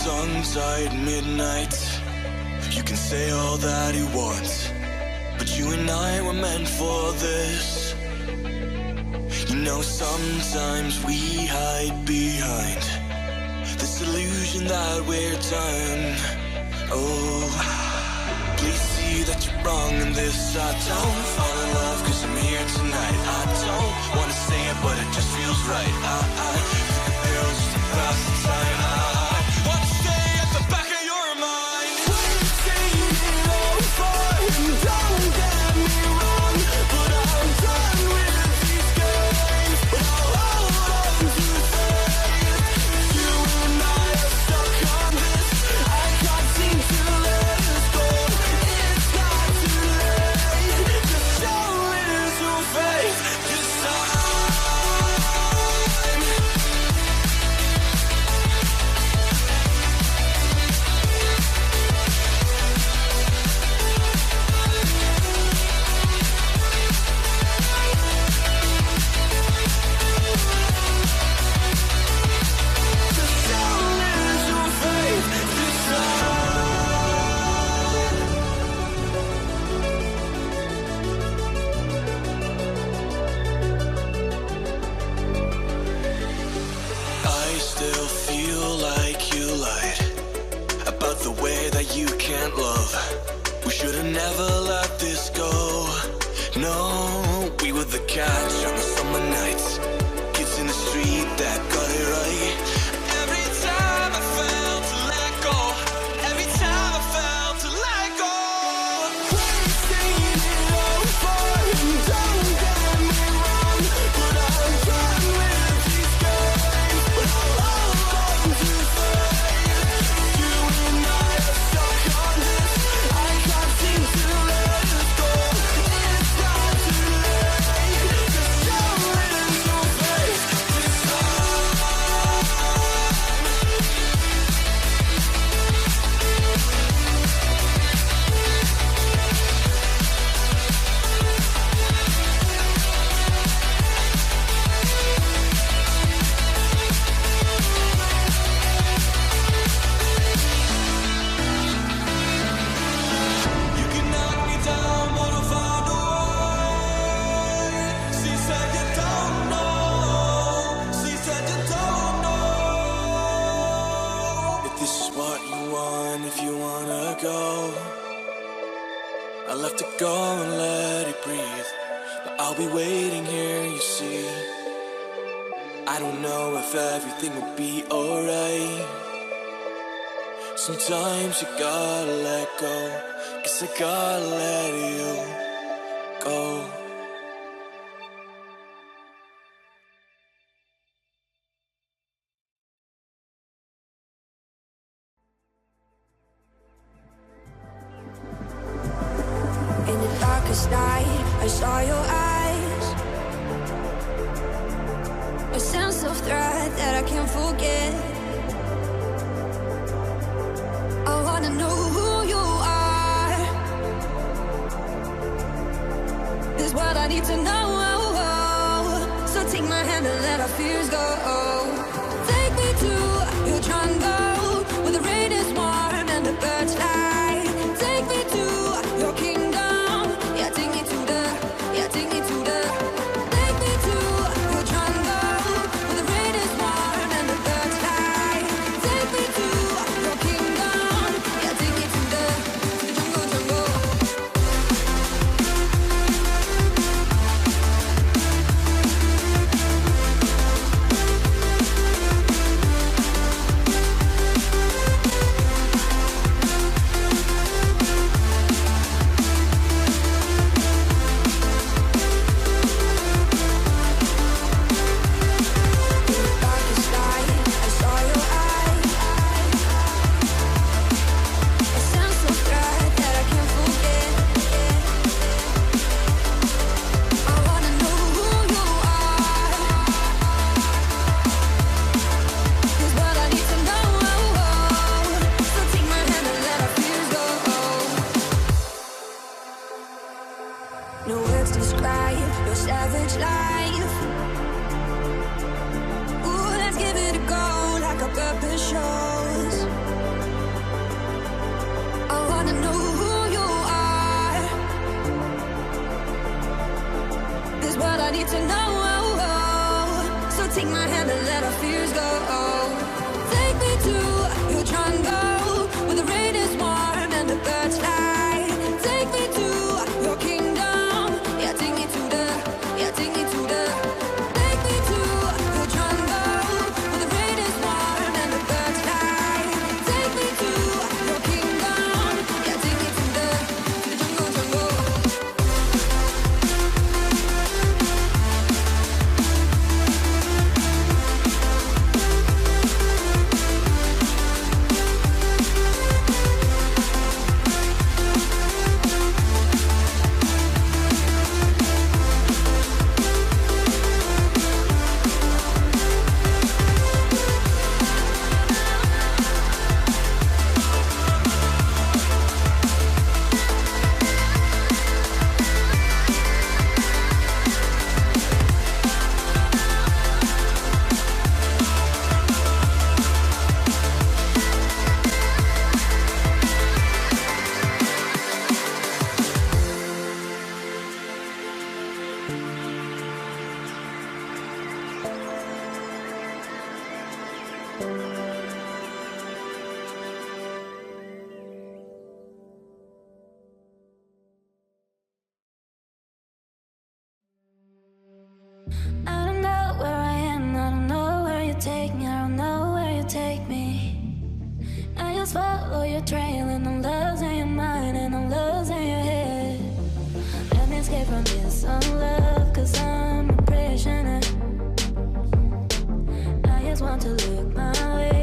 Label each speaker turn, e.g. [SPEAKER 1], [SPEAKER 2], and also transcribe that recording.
[SPEAKER 1] songs at midnight. You can say all that you want, but you and I were meant for this. You know, sometimes we hide behind this illusion that we're done. Oh, please see that you're wrong in this. I don't fall in love cause I'm here tonight. I don't wanna say it, but it just feels right. I think the pills just to pass the time. I want to stay at the back of your mind. We've seen it all before, and don't get me wrong, but I'm done with these games. But I'll hold on to faith. You and I are stuck on this. I can't seem to let us go. It's not too late. Just show little faith this time. You can't love. We should have never let this go. No, we were the catch on the summer nights. Kids in the street that got it right. Every time I felt to let go, every time I felt to let go. We've seen it all before, and don't get me wrong, but I'm done with these games. But I'll hold on to faith. You and I are stuck on this. I can't seem to let us go. It's not too late. Just show little faith this time. You can knock me down, but I'll find a way. She said you don't know. She said you don't know. If this is what you want, if you wanna go, I'll have to go and let it breathe. But I'll be waiting here, you see. I don't know if everything will be alright. Sometimes you gotta let go, 'cause I gotta let you go.
[SPEAKER 2] In the darkest night, I saw your eyes. A sense of threat that I can't forget. I wanna know who you are. This is what I need to know. So take my hand and let our fears go. Take me to your jungle, where the rain is warm and the birds fly. Take me to your kingdom. Yeah, take me to the, yeah, take me to the. Take me to your jungle, where the rain is warm and the birds fly. Take me to your kingdom. Yeah, take me to the jungle, jungle. just follow your trail, and I'm losing your mind, and I'm losing your head. Let me escape from this unlove, cause I'm a prisoner. I just want to look my way.